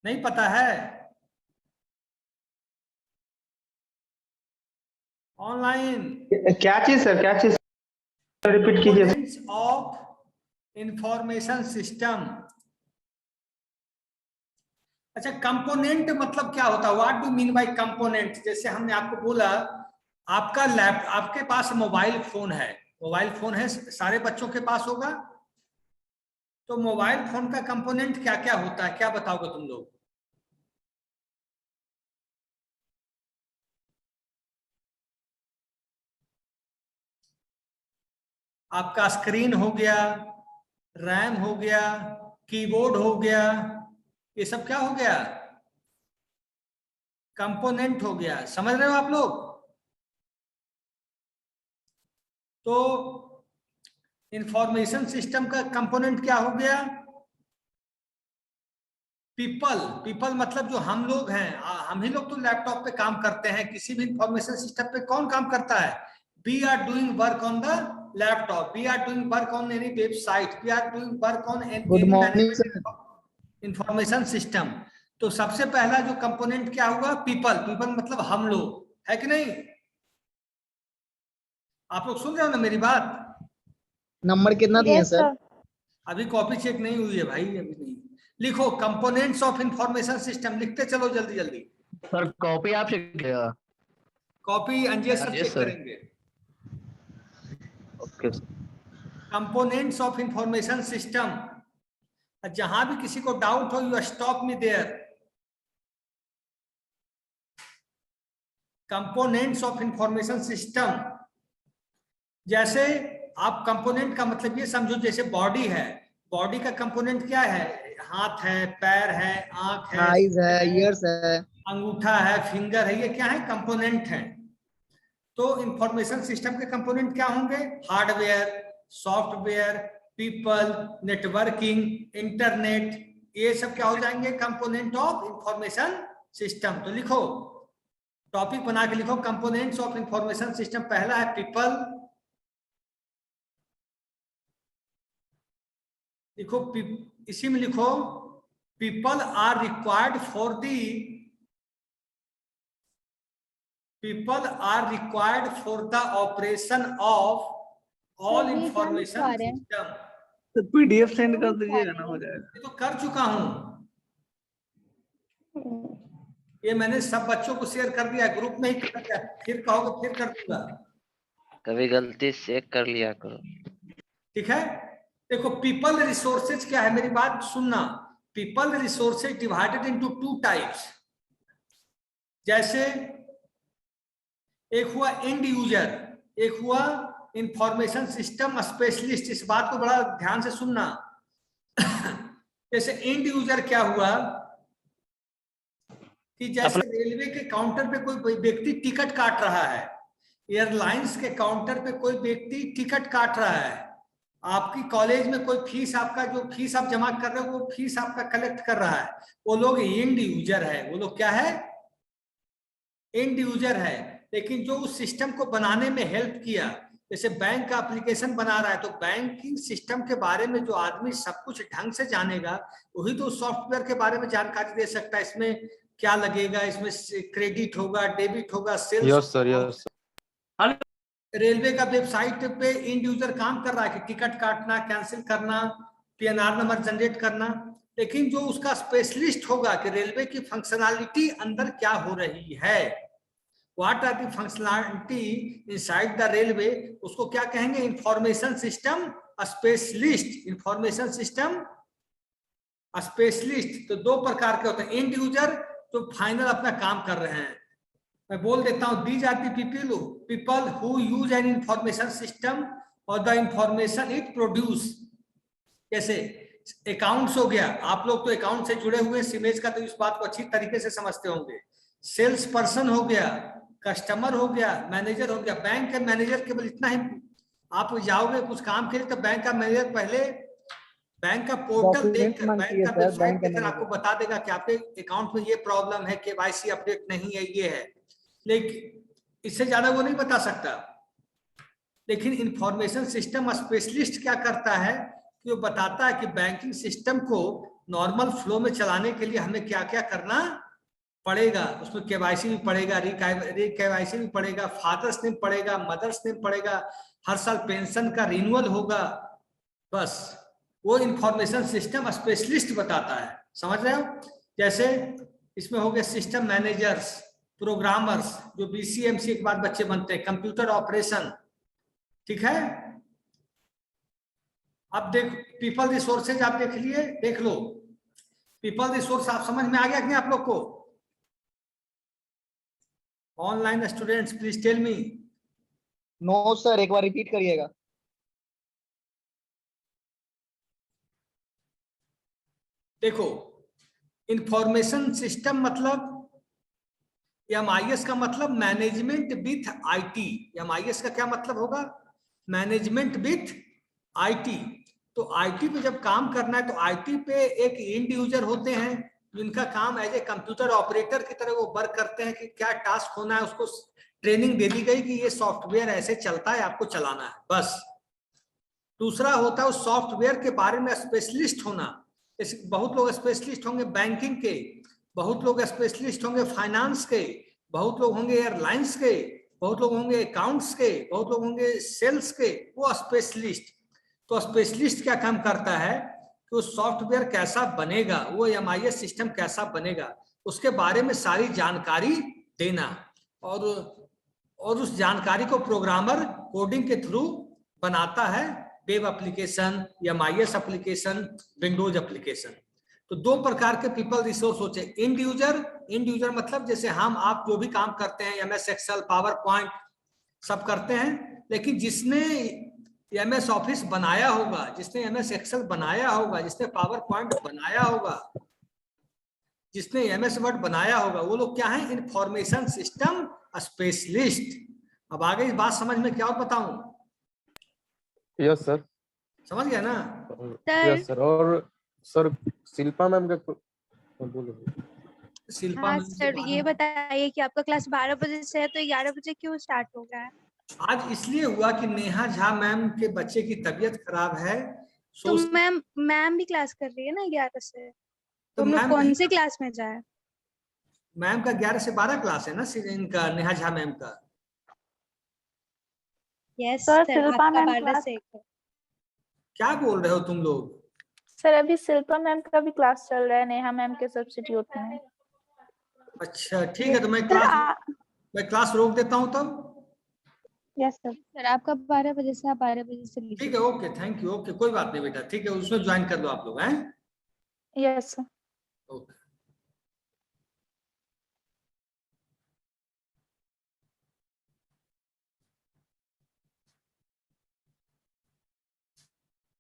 नहीं पता है? ऑनलाइन क्या चीज सर, क्या चीज, रिपीट कीजिए। Components of information system. अच्छा, कंपोनेंट मतलब क्या होता है? What do mean by component? जैसे हमने आपको बोला, आपका आपके पास मोबाइल फोन है, मोबाइल फोन है, सारे बच्चों के पास होगा। तो मोबाइल फोन का कंपोनेंट क्या क्या होता है, क्या बताओगे तुम लोग? आपका स्क्रीन हो गया, रैम हो गया, कीबोर्ड हो गया, ये सब क्या हो गया? कंपोनेंट हो गया। समझ रहे हो आप लोग? तो इंफॉर्मेशन सिस्टम का कंपोनेंट क्या हो गया? पीपल। पीपल मतलब जो हम लोग हैं, हम ही लोग तो लैपटॉप पे काम करते हैं। किसी भी इंफॉर्मेशन सिस्टम पे कौन काम करता है? We are doing work on the laptop, we are doing work on any website, we are doing work on good any morning sir. Management information system. तो सबसे पहला जो कंपोनेंट क्या हुआ? पीपल। पीपल मतलब हम लोग, है कि नहीं? आप लोग सुन रहे हो ना मेरी बात? नंबर कितना दिए सर? अभी कॉपी चेक नहीं हुई है भाई, अभी नहीं। लिखो कंपोनेंट्स ऑफ इंफॉर्मेशन सिस्टम, लिखते चलो जल्दी जल्दी। सर कॉपी आप चेक कीजिएगा। Copy Anjay sir Anjay check sir. करेंगे। Okay. Components of information system. जहां भी किसी को डाउट हो, you stop me there. Components of information system, जैसे आप कंपोनेंट का मतलब ये समझो, जैसे बॉडी है, बॉडी का कंपोनेंट क्या है? हाथ है, पैर है, आंख है, आइज है, ईयर्स है, अंगूठा है, फिंगर है, ये क्या है? कंपोनेंट है। तो इंफॉर्मेशन सिस्टम के कंपोनेंट क्या होंगे? Hardware, software, people, networking, internet, ये सब क्या हो जाएंगे? Component of information system. तो लिखो, टॉपिक बना के लिखो, कंपोनेंट्स ऑफ इंफॉर्मेशन सिस्टम। पहला है पीपल, लिखो इसी में लिखो, people are required for the, people are required for the operation of all information system। तो पीडीएफ सेंड कर दीजिएगा ना, हो जाएगा। ये तो कर चुका हूं, ये मैंने सब बच्चों को शेयर कर दिया, ग्रुप में ही कर दिया। फिर कहोगे फिर कर दूंगा, कभी गलती से कर लिया करो। ठीक है? देखो पीपल रिसोर्सेज क्या है, मेरी बात सुनना। People resources divided into two types. जैसे एक हुआ एंड यूजर, एक हुआ इंफॉर्मेशन सिस्टम स्पेशलिस्ट। इस बात को बड़ा ध्यान से सुनना। जैसे एंड यूजर क्या हुआ कि जैसे रेलवे के काउंटर पे कोई व्यक्ति टिकट काट रहा है, एयरलाइंस के काउंटर पे कोई व्यक्ति टिकट काट रहा है, आपकी कॉलेज में कोई फीस, आपका जो फीस आप जमा कर रहे हो वो फीस आपका कलेक्ट कर रहा है, वो लोग एंड यूजर है। वो लोग क्या है? एंड यूजर है। लेकिन जो उस सिस्टम को बनाने में हेल्प किया, जैसे बैंक का एप्लीकेशन बना रहा है, तो बैंकिंग सिस्टम के बारे में जो आदमी सब कुछ ढंग से जानेगा, वही तो सॉफ्टवेयर के बारे में जानकारी दे सकता है। इसमें क्या लगेगा, इसमें क्रेडिट होगा, डेबिट होगा, sales. Yes sir, yes sir. Railway का वेबसाइट पे एंड यूजर काम कर रहा है कि टिकट काटना, कैंसिल करना, पीएनआर नंबर जनरेट करना। लेकिन जो उसका स्पेशलिस्ट होगा कि रेलवे की फंक्शनैलिटी अंदर क्या हो रही है, what are the functionality inside the railway, उसको क्या कहेंगे? Information system specialist. Information system specialist. तो दो प्रकार के होते हैं, एंड यूजर जो फाइनल अपना काम कर रहे हैं। मैं बोल देता हूं, these are the people who use an information system और द इंफॉर्मेशन इट प्रोड्यूस। जैसे अकाउंट्स हो गया, आप लोग तो अकाउंट से जुड़े हुए सिमेज का, तो इस बात को अच्छी तरीके से समझते होंगे। सेल्स पर्सन हो गया, कस्टमर हो गया, मैनेजर हो गया। बैंक के मैनेजर केवल इतना ही, आप जाओगे कुछ काम के लिए तो बैंक का मैनेजर पहले बैंक का पोर्टल देखकर, बैंक का वेबसाइट देखकर आपको बता देगा कि आपके अकाउंट में ये प्रॉब्लम है, केवाईसी अपडेट नहीं है, ये है। लेकिन इससे ज्यादा वो नहीं बता सकता। लेकिन इंफॉर्मेशन सिस्टम स्पेशलिस्ट क्या करता है कि वो बताता है कि बैंकिंग सिस्टम को नॉर्मल फ्लो में चलाने के लिए हमें क्या क्या करना पड़ेगा। उसमें केवाईसी भी पड़ेगा, रिकेवाईसी भी पड़ेगा, फादर्स नेम पड़ेगा, मदर्स नेम पड़ेगा, हर साल पेंशन का रिन्यूअल होगा। बस वो इंफॉर्मेशन सिस्टम स्पेशलिस्ट बताता है, समझ रहे हो। जैसे इसमें हो गया सिस्टम मैनेजर्स, प्रोग्रामर्स, जो बीसीएमसी के बाद बच्चे बनते हैं, कंप्यूटर ऑपरेशन, ठीक है। अब देख पीपल रिसोर्सेज आप देख लिए, देख लो पीपल रिसोर्स आप समझ में आ गया कि नहीं आप लोग को। Online students please tell me. No sir, एक बार रिपीट करिएगा। देखो इंफॉर्मेशन सिस्टम मतलब एमआईएस का मतलब मैनेजमेंट विथ आईटी। एमआईएस का क्या मतलब होगा? Management with IT. तो आईटी पे जब काम करना है तो आईटी पे एक एंड यूजर होते हैं जिनका काम एज ए कंप्यूटर ऑपरेटर की तरह वो वर्क करते हैं कि क्या टास्क होना है, उसको ट्रेनिंग दे दी गई कि ये सॉफ्टवेयर ऐसे चलता है, आपको चलाना है, बस। दूसरा होता है उस सॉफ्टवेयर के बारे में स्पेशलिस्ट होना। जैसे बहुत लोग स्पेशलिस्ट होंगे बैंकिंग के, बहुत लोग स्पेशलिस्ट होंगे फाइनेंस के, बहुत लोग होंगे एयरलाइंस के, बहुत लोग होंगे अकाउंट्स के, बहुत लोग होंगे सेल्स के, वो स्पेशलिस्ट। तो स्पेशलिस्ट क्या काम करता है कि वो सॉफ्टवेयर कैसा बनेगा, वो एमआईएस सिस्टम कैसा बनेगा, उसके बारे में सारी जानकारी देना, और उस जानकारी को प्रोग्रामर कोडिंग के थ्रू बनाता है, web application, MIS application, Windows application. तो दो प्रकार के पीपल रिसोर्स होते हैं। इंड यूजर मतलब जैसे हम आप जो भी काम करते हैं, एमएस एक्सेल, पावर पॉइंट सब करते हैं, लेकिन जिसने एमएस ऑफिस बनाया होगा, जिसने एमएस एक्सेल बनाया होगा, जिसने पावर पॉइंट बनाया होगा, जिसने एमएस वर्ड बनाया होगा, वो लोग क्या है? Information system specialist. अब आगे इस बात समझ में क्या और बताऊं? Yes sir. समझ गया ना? Yes sir. और सर शिल्पा मैम का बोलो। शिल्पा हाँ मैम से सर, बाद ये में- बताइए कि आपका क्लास 12 बजे से है, तो 11 बजे क्यों स्टार्ट हो गया है? आज इसलिए हुआ कि नेहा झा मैम के बच्चे की तबीयत खराब है, तो सो मैम भी क्लास कर रही है ना 11 से, तो तो हम लोग मैम कौन से क्लास में जाए? मैम का 11 से 12 क्लास है ना, इनका नेहा झा मैम का। यस सर, सर, शिल्पा आपका मैम 12 क्लास। से 1 है। क्या बोल रहे हो तुम लोग? सर अभी शिल्पा मैम का भी क्लास चल रहा है, नेहा मैम के सब्स्टिट्यूट में। अच्छा ठीक है, तो मैं सर क्लास रोक देता हूँ तब। Yes sir. सर आपका 12 बजे से, आप 12 बजे से ठीक लीजिए। है, ओके, थैंक यू, ओके, कोई बात नहीं बेटा, ठीक है, उसमें ज्वाइन कर लो आप लोग हैं। Yes sir. ओके।